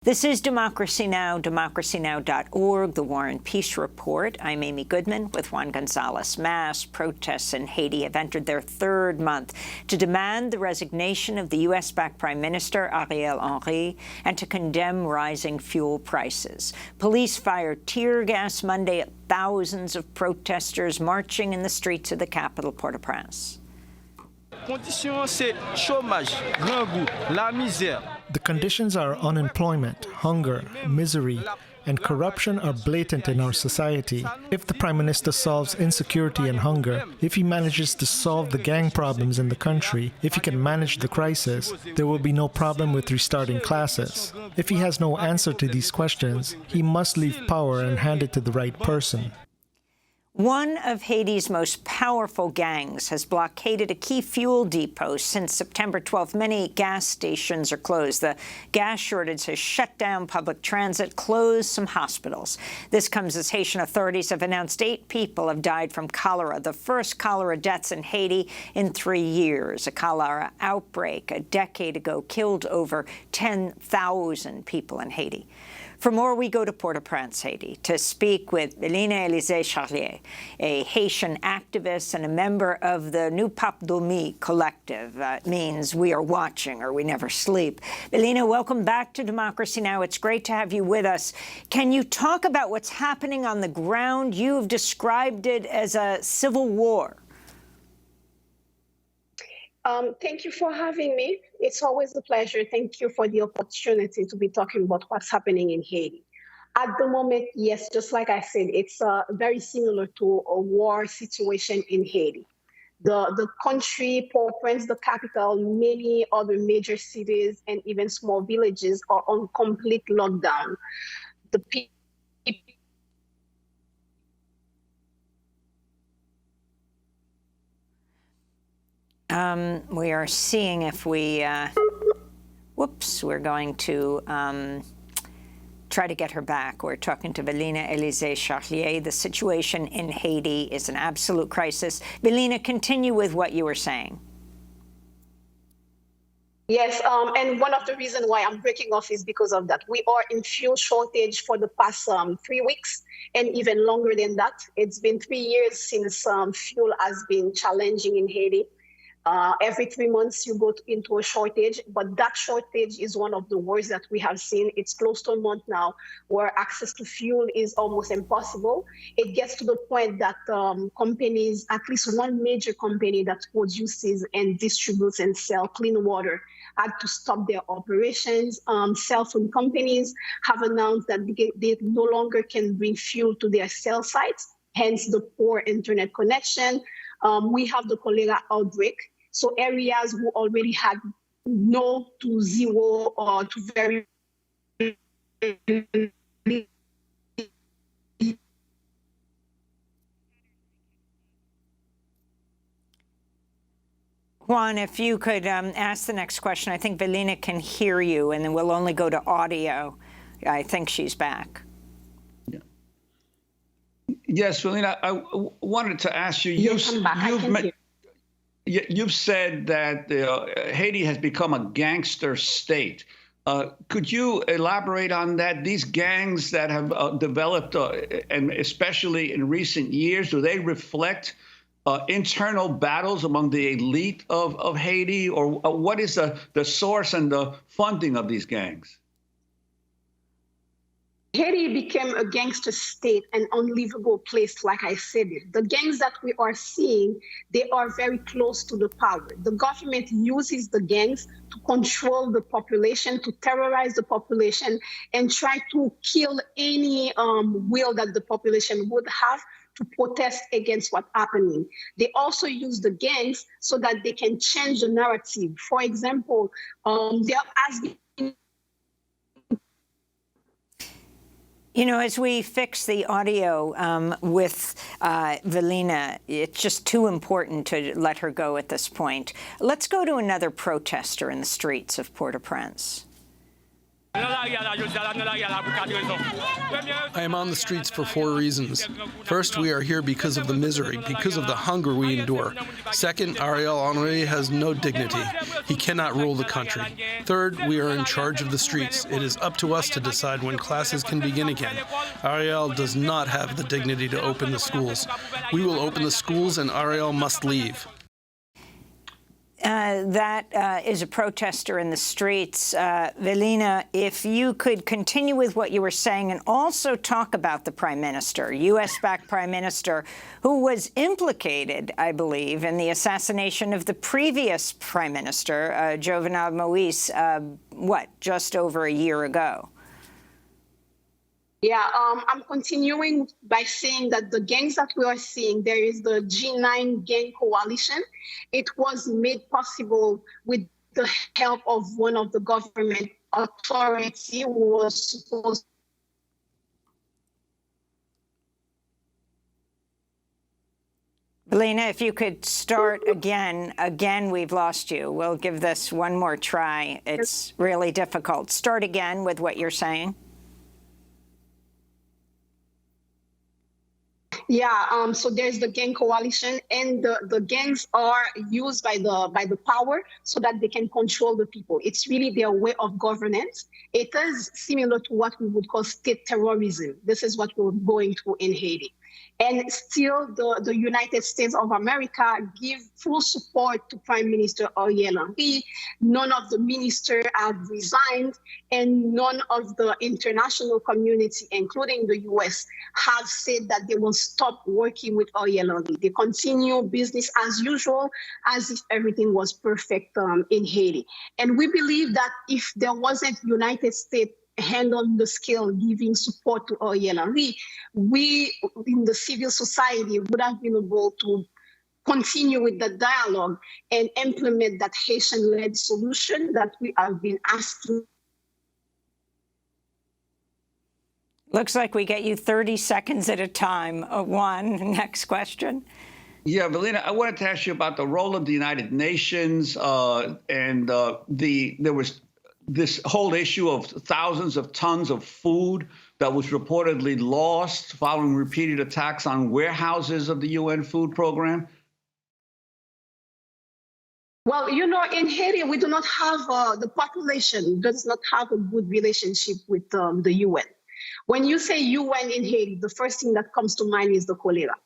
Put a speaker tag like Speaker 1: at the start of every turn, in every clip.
Speaker 1: This is Democracy Now!, democracynow.org, The War and Peace Report. I'm Amy Goodman with Juan Gonzalez. Mass protests in Haiti have entered their third month to demand the resignation of the U.S.-backed Prime Minister Ariel Henry and to condemn rising fuel prices. Police fired tear gas Monday at thousands of protesters marching in the streets of the capital, Port-au-Prince.
Speaker 2: The conditions are unemployment, hunger, misery, and corruption are blatant in our society. If the Prime Minister solves insecurity and hunger, if he manages to solve the gang problems in the country, if he can manage the crisis, there will be no problem with restarting classes. If he has no answer to these questions, he must leave power and hand it to the right person.
Speaker 1: One of Haiti's most powerful gangs has blockaded a key fuel depot since September 12th. Many gas stations are closed. The gas shortage has shut down public transit, closed some hospitals. This comes as Haitian authorities have announced 8 people have died from cholera, the first cholera deaths in Haiti in 3 years. A cholera outbreak a decade ago killed over 10,000 people in Haiti. For more, we go to Port-au-Prince, Haiti, to speak with Vélina Élysée Charlier, a Haitian activist and a member of the Nous Pas Dormi collective. It means we are watching or we never sleep. Vélina, welcome back to Democracy Now! It's great to have you with us. Can you talk about what's happening on the ground? You've described it as a civil war.
Speaker 3: Thank you for having me. It's always a pleasure. Thank you for the opportunity to be talking about what's happening in Haiti. At the moment, yes, just like I said, it's very similar to a war situation in Haiti. The country, Port-au-Prince, the capital, many other major cities, and even small villages are on complete lockdown. The people
Speaker 1: we are seeing if we, we're going to try to get her back. We're talking to Vélina Élysée Charlier. The situation in Haiti is an absolute crisis. Vélina, continue with what you were saying.
Speaker 3: Yes, and one of the reasons why I'm breaking off is because of that. We are in fuel shortage for the past 3 weeks and even longer than that. It's been 3 years since fuel has been challenging in Haiti. Every 3 months you go into a shortage, but that shortage is one of the worst that we have seen. It's close to a month now where access to fuel is almost impossible. It gets to the point that companies, at least one major company that produces and distributes and sells clean water, had to stop their operations. Cell phone companies have announced that they no longer can bring fuel to their cell sites, hence the poor internet connection. We have the cholera outbreak. So areas who already had no to zero or to very
Speaker 1: Juan, if you could ask the next question. I think Vélina can hear you, and then we'll only go to audio. I think she's back.
Speaker 4: Yes, Vélina, I wanted to ask you, you've said that Haiti has become a gangster state. Could you elaborate on that? These gangs that have developed, and especially in recent years, do they reflect internal battles among the elite of Haiti? Or what is the source and the funding of these gangs?
Speaker 3: Haiti became a gangster state, an unlivable place, like I said it. The gangs that we are seeing, they are very close to the power. The government uses the gangs to control the population, to terrorize the population, and try to kill any will that the population would have to protest against what's happening. They also use the gangs so that they can change the narrative. For example, there has been
Speaker 1: as we fix the audio with Vélina, it's just too important to let her go at this point. Let's go to another protester in the streets of Port-au-Prince.
Speaker 5: I am on the streets for 4 reasons. First, we are here because of the misery, because of the hunger we endure. Second, Ariel Henry has no dignity. He cannot rule the country. Third, we are in charge of the streets. It is up to us to decide when classes can begin again. Ariel does not have the dignity to open the schools. We will open the schools and Ariel must leave.
Speaker 1: That is a protester in the streets. Vélina, if you could continue with what you were saying and also talk about the Prime Minister, U.S.-backed Prime Minister, who was implicated, I believe, in the assassination of the previous Prime Minister, Jovenel Moïse, just over a year ago?
Speaker 3: Yeah, I'm continuing by saying that the gangs that we are seeing, there is the G9 gang coalition. It was made possible with the help of one of the government authority who was supposed.
Speaker 1: Vélina, if you could start again. Again, we've lost you. We'll give this one more try. It's really difficult. Start again with what you're saying.
Speaker 3: Yeah, so there's the gang coalition, and the gangs are used by the power so that they can control the people. It's really their way of governance. It is similar to what we would call state terrorism. This is what we're going through in Haiti. And still, the United States of America give full support to Prime Minister Ariel Henry. None of the ministers have resigned, and none of the international community, including the U.S., have said that they will stop working with Ariel Henry. They continue business as usual, as if everything was perfect in Haiti. And we believe that if there wasn't United States hand on the scale giving support to Ariel Henry, we in the civil society would have been able to continue with the dialogue and implement that Haitian-led solution that we have been asking.
Speaker 1: Looks like we get you 30 seconds at a time. One, next question.
Speaker 4: Yeah, Vélina, I wanted to ask you about the role of the United Nations there was this whole issue of thousands of tons of food that was reportedly lost following repeated attacks on warehouses of the UN food program.
Speaker 3: Well, you know, in Haiti, we do not have, the population does not have a good relationship with the UN. When you say UN in Haiti, the first thing that comes to mind is the cholera.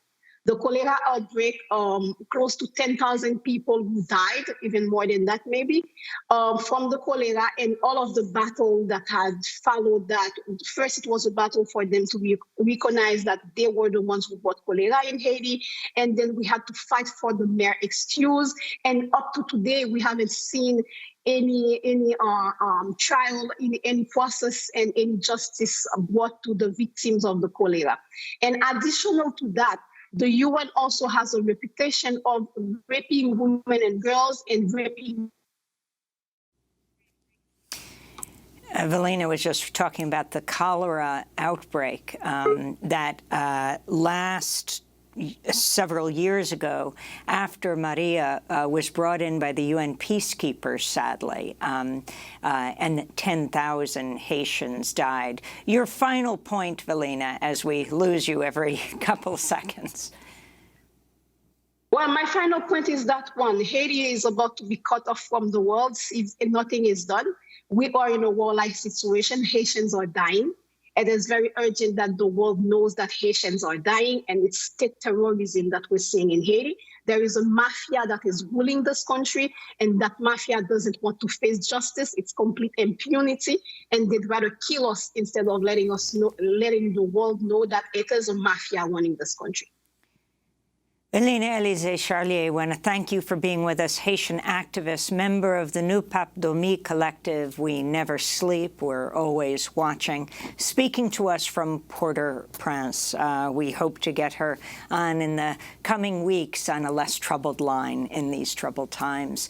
Speaker 3: The cholera outbreak, close to 10,000 people who died, even more than that maybe, from the cholera, and all of the battle that had followed that. First, it was a battle for them to recognize that they were the ones who brought cholera in Haiti, and then we had to fight for the mere excuse. And up to today, we haven't seen any trial, any process, and any justice brought to the victims of the cholera. And additional to that, the UN also has a reputation of raping women and girls and raping.
Speaker 1: Vélina was just talking about the cholera outbreak that last several years ago, after Maria was brought in by the UN peacekeepers, sadly, and 10,000 Haitians died. Your final point, Vélina, as we lose you every couple seconds.
Speaker 3: Well, my final point is that one, Haiti is about to be cut off from the world if nothing is done. We are in a warlike situation. Haitians are dying. It is very urgent that the world knows that Haitians are dying, and it's state terrorism that we're seeing in Haiti. There is a mafia that is ruling this country, and that mafia doesn't want to face justice. It's complete impunity, and they'd rather kill us instead of letting the world know that it is a mafia running this country.
Speaker 1: Vélina Élysée Charlier, I want to thank you for being with us, Haitian activist, member of the Nous Pas Dormir collective. We never sleep. We're always watching. Speaking to us from Port-au-Prince. We hope to get her on in the coming weeks on a less troubled line in these troubled times.